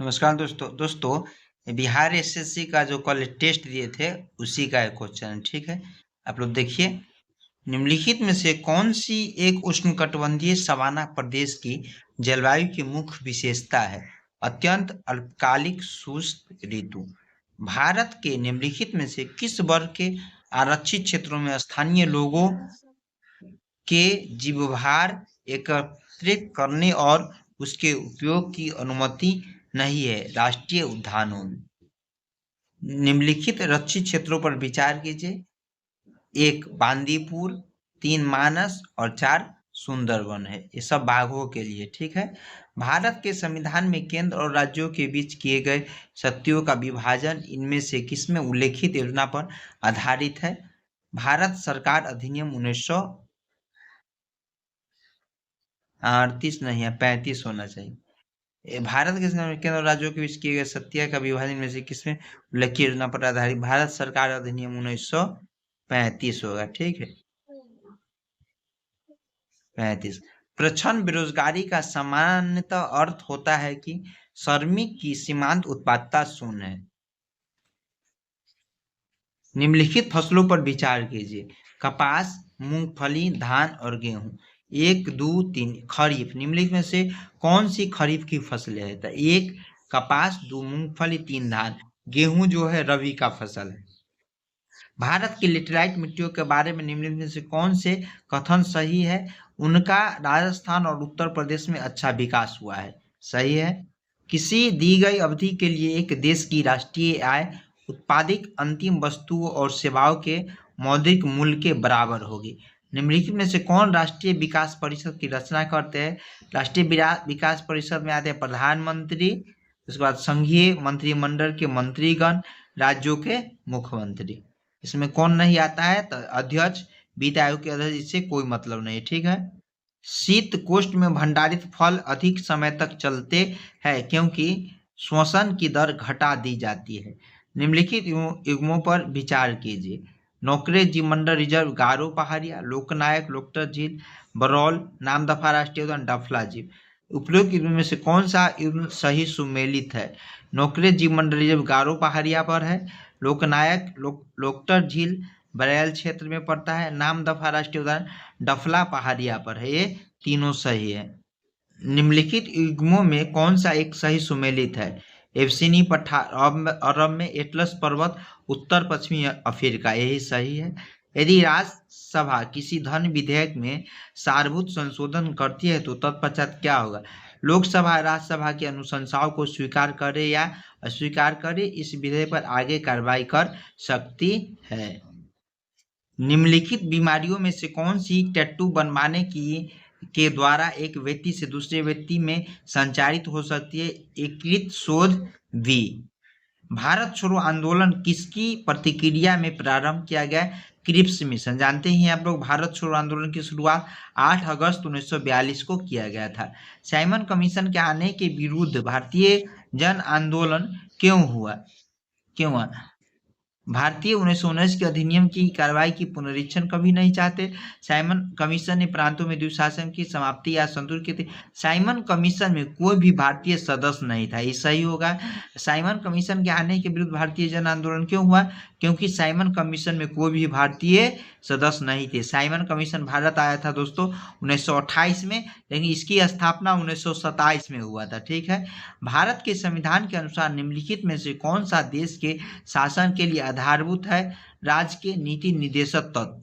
नमस्कार दोस्तों बिहार एसएससी का जो कल टेस्ट दिए थे उसी का एक क्वेश्चन, ठीक है। आप लोग देखिए, निम्नलिखित में से कौन सी एक उष्णकटिबंधीय सवाना प्रदेश की जलवायु की मुख्य विशेषता है? अत्यंत अल्पकालिक शुष्क ऋतु। भारत के निम्नलिखित में से किस वर्ग के आरक्षित क्षेत्रों में स्थानीय लोगों के जीवभार एकत्रित करने और उसके उपयोग की अनुमति नहीं है? राष्ट्रीय उद्यानों में। निम्नलिखित रक्षित क्षेत्रों पर विचार कीजिए। 1 बांदीपुर, 3 मानस और 4 सुंदरवन है। ये सब बाघों के लिए, ठीक है। भारत के संविधान में केंद्र और राज्यों के बीच किए गए शक्तियों का विभाजन इनमें से किसमें उल्लेखित योजना पर आधारित है? भारत सरकार अधिनियम 1938 नहीं है, 35 होना चाहिए। भारत के केंद्र और राज्यों के बीच किए गए सत्ता का विभाजन में से किसमें उल्लेखित योजना पर आधारित? भारत सरकार अधिनियम 1935 होगा, ठीक है। 35। प्रच्छन्न बेरोजगारी का सामान्यतः अर्थ होता है कि श्रमिक की सीमांत उत्पादकता शून्य है। निम्नलिखित फसलों पर विचार कीजिए। कपास, मूंगफली, धान और गेहूं। 1, 2, 3 खरीफ। निम्नलिखित में से कौन सी खरीफ की फसलें है? तो 1 कपास, 2 मूंगफली, 3 धान। गेहूं जो है रबी का फसल है। भारत की लेटेराइट मिट्टियों के बारे में निम्नलिखित में से कौन से कथन सही है? उनका राजस्थान और उत्तर प्रदेश में अच्छा विकास हुआ है। सही है। किसी दी गई अवधि के लिए एक देश की राष्ट्रीय आय उत्पादित अंतिम वस्तुओं और सेवाओं के मौद्रिक मूल्य के बराबर होगी। निम्नलिखित में से कौन राष्ट्रीय विकास परिषद की रचना करते हैं? राष्ट्रीय विकास परिषद में आते हैं प्रधानमंत्री, उसके बाद संघीय मंत्रिमंडल के मंत्रीगण, राज्यों के मुख्यमंत्री। इसमें कौन नहीं आता है? तो अध्यक्ष, वित्त आयोग के अध्यक्ष, इससे कोई मतलब नहीं, ठीक है। शीत कोष्ठ में भंडारित फल अधिक समय तक चलते हैं क्योंकि श्वसन की दर घटा दी जाती है। निम्नलिखित युग्मों पर विचार कीजिए। नौकरे जीवमंडल रिजर्व, गारो पहाड़िया, लोकनायक, लोकटर झील, बरौल, नामदफा राष्ट्रीय उद्यान, डफला झील। उपरोक्त युग्म में से कौन सा युग्म सही सुमेलित है? नौकरे जीवमंडल रिजर्व गारो पहाड़िया पर है। लोकनायक लोकटर झील बरेल क्षेत्र में पड़ता है। नामदफा राष्ट्रीय उद्यान डफला पहाड़िया पर है। ये तीनों सही है। निम्नलिखित युग्मों में कौन सा एक सही सुमेलित है? एब्सिनी पठार अरब में, एटलस पर्वत उत्तर पश्चिमी अफ्रीका, यही सही है। यदि राज्यसभा किसी धन विधेयक में सारभूत संशोधन करती है तो तत्पश्चात क्या होगा? लोकसभा राज्यसभा की अनुशंसाओं को स्वीकार करे या अस्वीकार करे, इस विधेयक पर आगे कार्रवाई कर सकती है। निम्नलिखित बीमारियों में से कौन सी टैटू बनवाने के द्वारा एक व्यक्ति से दूसरे व्यक्ति में संचारित हो सकती है? एकीकृत शोध बी। भारत छोड़ो आंदोलन किसकी प्रतिक्रिया में प्रारंभ किया गया? Cripps mission. जानते ही आप लोग, भारत छोड़ो आंदोलन की शुरुआत 8 अगस्त 1942 को किया गया था। साइमन कमीशन के आने के विरुद्ध भारतीय जन आंदोलन क्यों हुआ? भारतीय 1919 के अधिनियम की कार्रवाई की पुनरीक्षण कभी नहीं चाहते। साइमन कमीशन ने प्रांतों में द्विशासन की समाप्ति या संतुलन की थी। साइमन कमीशन में कोई भी भारतीय सदस्य नहीं था, ये सही होगा। साइमन कमीशन के आने के विरुद्ध भारतीय जन आंदोलन क्यों हुआ? क्योंकि साइमन कमीशन में कोई भी भारतीय सदस्य नहीं थे। साइमन कमीशन भारत आया था दोस्तों 1928 में, लेकिन इसकी स्थापना 1927 में हुआ था, ठीक है। भारत के संविधान के अनुसार निम्नलिखित में से कौन सा देश के शासन के लिए आधारभूत है? राज्य के नीति निर्देशक तत्व।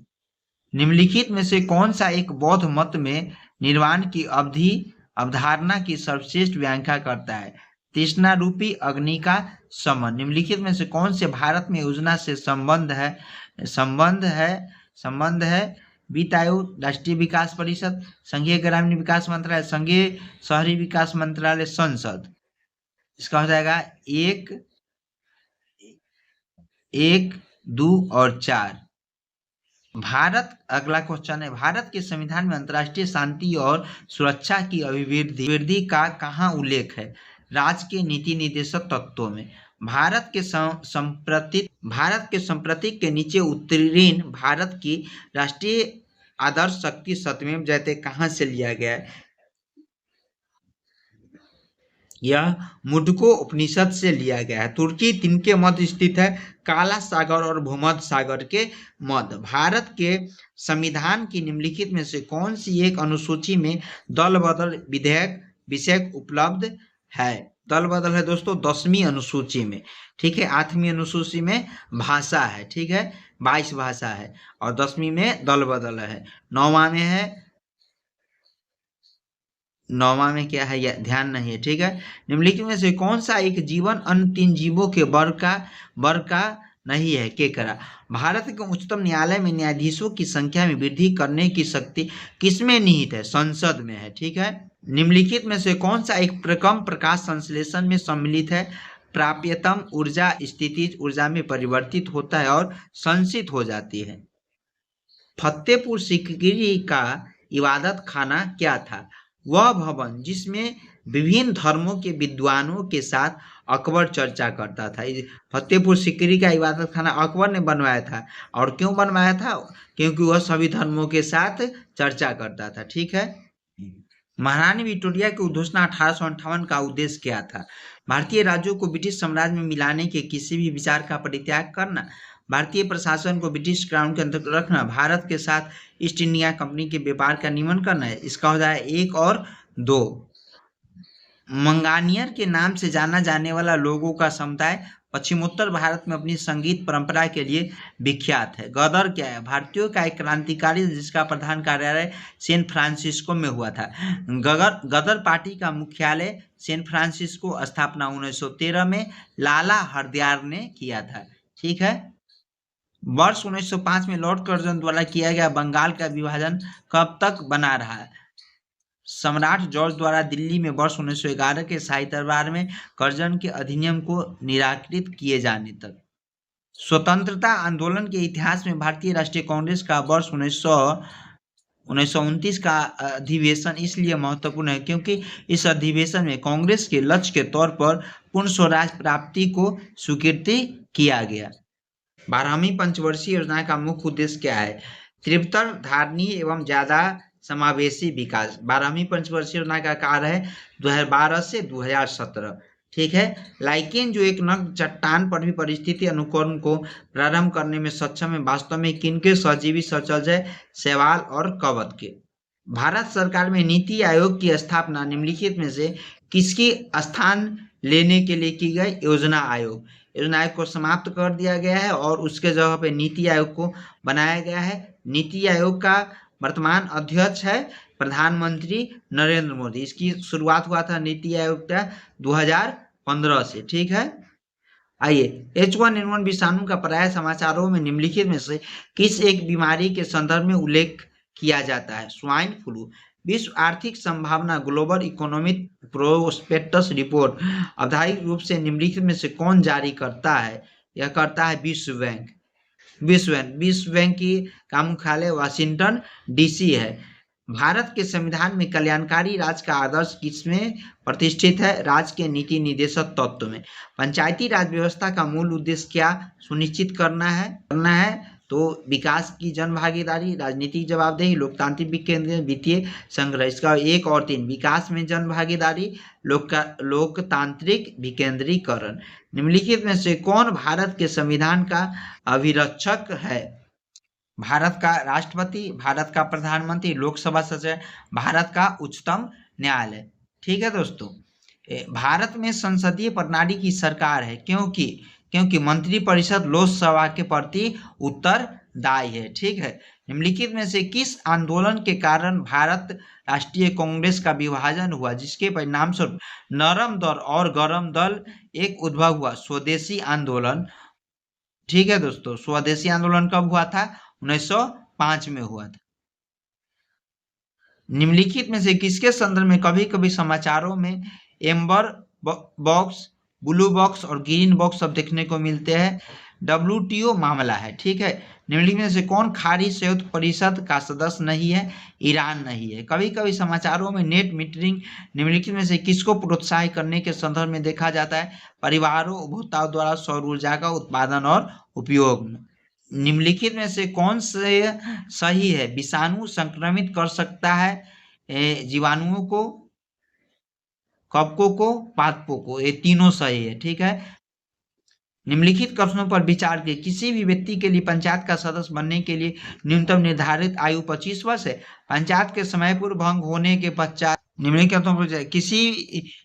निम्नलिखित में से कौन सा एक बौद्ध मत में निर्वाण की अवधारणा की सर्वश्रेष्ठ व्याख्या करता है? तृष्णा रूपी अग्नि का शमन। निम्नलिखित में से कौन से भारत में योजना से संबंध है? वित्त आयोग, राष्ट्रीय विकास परिषद, संघीय ग्रामीण विकास मंत्रालय, संघीय शहरी विकास मंत्रालय, संसद। इसका हो जाएगा 1, 2 और 4। अगला क्वेश्चन है, भारत के संविधान में अंतर्राष्ट्रीय शांति और सुरक्षा की अभिवृद्धि का कहाँ उल्लेख है? राज्य के नीति निर्देशक तत्वों में। भारत के संप्रतीक के नीचे उत्तीर्ण भारत की राष्ट्रीय आदर्श शक्ति सत्यमेव जयते कहाँ से लिया गया है? यह मुंडको उपनिषद से लिया गया है। तुर्की तिनके मध्य स्थित है, काला सागर और भूमध्य सागर के मध्य। भारत के संविधान की निम्नलिखित में से कौन सी एक अनुसूची में दल बदल विधेयक विषय उपलब्ध है? दल बदल है दोस्तों 10वीं अनुसूची में, ठीक है। 8वीं अनुसूची में भाषा है, ठीक है, 22 भाषा है, और 10वीं में दल बदल है। 9वां में क्या है, यह ध्यान नहीं है, ठीक है। निम्नलिखित में से कौन सा एक जीवन अन्य 3 जीवों के वर्ग का नहीं है? केकरा। भारत के उच्चतम न्यायालय में न्यायाधीशों की संख्या में वृद्धि करने की शक्ति किसमें निहित है? संसद में है, ठीक है। निम्नलिखित में से कौन सा एक कम प्रकाश संश्लेषण में सम्मिलित है? प्राप्यतम ऊर्जा स्थितिज ऊर्जा में परिवर्तित होता है और संचित हो जाती है। फतेहपुर सीकरी का इबादत खाना क्या था? वह भवन जिसमें विभिन्न धर्मों के विद्वानों के साथ अकबर चर्चा करता था। फतेहपुर सीकरी का इबादत खाना अकबर ने बनवाया था। और क्यों बनवाया था? क्योंकि वह सभी धर्मों के साथ चर्चा करता था, ठीक है। महारानी विक्टोरिया के उद्घोषणा 1858 का उद्देश्य क्या था? भारतीय राज्यों को ब्रिटिश साम्राज्य में मिलाने के किसी भी विचार का परित्याग करना, भारतीय प्रशासन को ब्रिटिश क्राउन के अंतर्गत रखना, भारत के साथ ईस्ट इंडिया कंपनी के व्यापार का नियमन करना है। इसका हो जाए 1 और 2। मंगानियर के नाम से जाना जाने वाला लोगों का समुदाय पश्चिमोत्तर भारत में अपनी संगीत परंपरा के लिए विख्यात है। गदर क्या है? भारतीयों का एक क्रांतिकारी जिसका प्रधान कार्यालय सैन फ्रांसिस्को में हुआ था। गदर पार्टी का मुख्यालय सैन फ्रांसिस्को, स्थापना 1913 में लाला हरदयाल ने किया था, ठीक है। वर्ष 1905 में लॉर्ड कर्जन द्वारा किया गया बंगाल का विभाजन कब तक बना रहा है? सम्राट जॉर्ज द्वारा दिल्ली में वर्ष 1911 के शाही दरबार में कर्जन के अधिनियम को निराकृत किए जाने तक। स्वतंत्रता आंदोलन के इतिहास में भारतीय राष्ट्रीय कांग्रेस का वर्ष 1929 का अधिवेशन इसलिए महत्वपूर्ण है क्योंकि इस अधिवेशन में कांग्रेस के लक्ष्य के तौर पर पूर्ण स्वराज प्राप्ति को स्वीकृति किया गया। 12वीं पंचवर्षीय योजना का मुख्य उद्देश्य क्या है? तीव्रतर, धारणीय एवं ज्यादा समावेशी विकास। 12वीं पंचवर्षीय योजना का कार्य है 2012 से 2017, ठीक है। लाइकेन जो एक नग्न चट्टान पर भी परिस्थिति अनुकरण को प्रारंभ करने में सक्षम है, वास्तव में किनके? सहजीवी सहचर्य है, शैवाल और कवक के। भारत सरकार में नीति आयोग की स्थापना निम्नलिखित में से किसकी स्थान लेने के लिए की गई? योजना आयोग। योजना आयोग को समाप्त कर दिया गया है और उसके जगह पे नीति आयोग को बनाया गया है। नीति आयोग का वर्तमान अध्यक्ष है प्रधानमंत्री नरेंद्र मोदी। इसकी शुरुआत हुआ था नीति आयोग का 2015 से, ठीक है। आइए, H1N1 विषाणु का प्राय समाचारों में निम्नलिखित में से किस एक बीमारी के संदर्भ में उल्लेख किया जाता है? Swine flu. विश्व आर्थिक संभावना ग्लोबल इकोनॉमिक प्रोस्पेक्टस रिपोर्ट औपचारिक रूप से निम्नलिखित में से कौन जारी करता है? यह करता है विश्व बैंक। विश्व बैंक की का मुख्यालय वाशिंगटन DC है। भारत के संविधान में कल्याणकारी राज्य का आदर्श किसमें प्रतिष्ठित है? राज्य के नीति निर्देशक तत्व में। पंचायती राज व्यवस्था का मूल उद्देश्य क्या सुनिश्चित करना है? तो विकास की जन भागीदारी, राजनीतिक जवाबदेही, लोकतांत्रिक विकेंद्रीकरण, वित्तीय संग्रह। इसका 1 और 3, विकास में जन भागीदारी, लोकतांत्रिक विकेंद्रीकरण। निम्नलिखित में से कौन भारत के संविधान का अभिरक्षक है? भारत का राष्ट्रपति, भारत का प्रधानमंत्री, लोकसभा सदस्य, भारत का उच्चतम न्यायालय, ठीक है दोस्तों। भारत में संसदीय प्रणाली की सरकार है क्योंकि मंत्रिपरिषद लोकसभा के प्रति उत्तरदायी है, ठीक है। निम्नलिखित में से किस आंदोलन के कारण भारत राष्ट्रीय कांग्रेस का विभाजन हुआ, जिसके परिणाम स्वरूप नरम दल और गरम दल एक उद्भव हुआ? स्वदेशी आंदोलन, ठीक है दोस्तों। स्वदेशी आंदोलन कब हुआ था? 1905 में हुआ था। निम्नलिखित में से किसके संदर्भ में कभी कभी समाचारों में एम्बर बॉक्स, ब्लू बॉक्स और ग्रीन बॉक्स सब देखने को मिलते हैं? WTO मामला है, ठीक है। निम्नलिखित में से कौन खाड़ी संयुक्त परिषद का सदस्य नहीं है? ईरान नहीं है। कभी कभी समाचारों में नेट मीटरिंग निम्नलिखित में से किसको प्रोत्साहित करने के संदर्भ में देखा जाता है? परिवारों, उपभोक्ताओं द्वारा सौर ऊर्जा का उत्पादन और उपयोग। निम्नलिखित में से कौन से सही है? विषाणु संक्रमित कर सकता है जीवाणुओं को? कपको को, पादपो को, ये तीनों सही है। ठीक है। निम्नलिखित कथनों पर विचार के किसी भी व्यक्ति के लिए पंचायत का सदस्य बनने के लिए न्यूनतम निर्धारित आयु 25 वर्ष है। पंचायत के समय पूर्व भंग होने के पश्चात निम्नलिखित कथनों पर किसी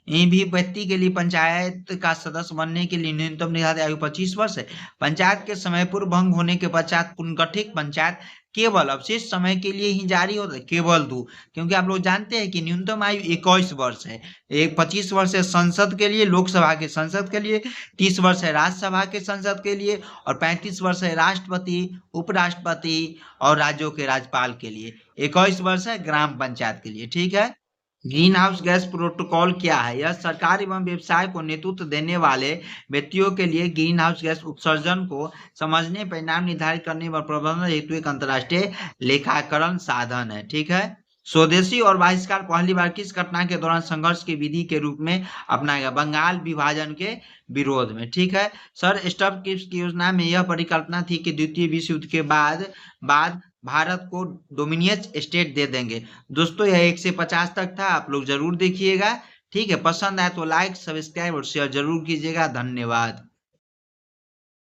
भी व्यक्ति के लिए पंचायत का सदस्य बनने के लिए न्यूनतम निर्धारित आयु 25 वर्ष है। पंचायत के समय पूर्व भंग होने के पश्चात पुनर्गठित पंचायत केवल अवशिष्ट समय के लिए ही जारी होता है, केवल दो, क्योंकि आप लोग जानते हैं कि न्यूनतम आयु 21 वर्ष है। एक 25 वर्ष है संसद के लिए, लोकसभा के संसद के लिए, 30 वर्ष है राज्यसभा के संसद के लिए, और 35 वर्ष है राष्ट्रपति, उपराष्ट्रपति और राज्यों के राज्यपाल के लिए। 21 वर्ष है ग्राम पंचायत के लिए। ठीक है। ग्रीन हाउस गैस प्रोटोकॉल क्या है? यह सरकार एवं व्यवसाय को नेतृत्व देने वाले व्यक्तियों के लिए ग्रीन हाउस गैस उत्सर्जन को समझने, परिणाम निर्धारित करने व प्रबंधन हेतु एक अंतर्राष्ट्रीय लेखाकरण साधन है। ठीक है। स्वदेशी और बहिष्कार पहली बार किस घटना के दौरान संघर्ष की विधि के रूप में अपनाया गया? बंगाल विभाजन के विरोध में। ठीक है। सर स्टफ की योजना में यह परिकल्पना थी कि द्वितीय विश्व युद्ध के बाद भारत को डोमिनियन स्टेट दे देंगे। दोस्तों यह 1 से 50 तक था, आप लोग जरूर देखिएगा। ठीक है। पसंद आए तो लाइक, सब्सक्राइब और शेयर जरूर कीजिएगा। धन्यवाद।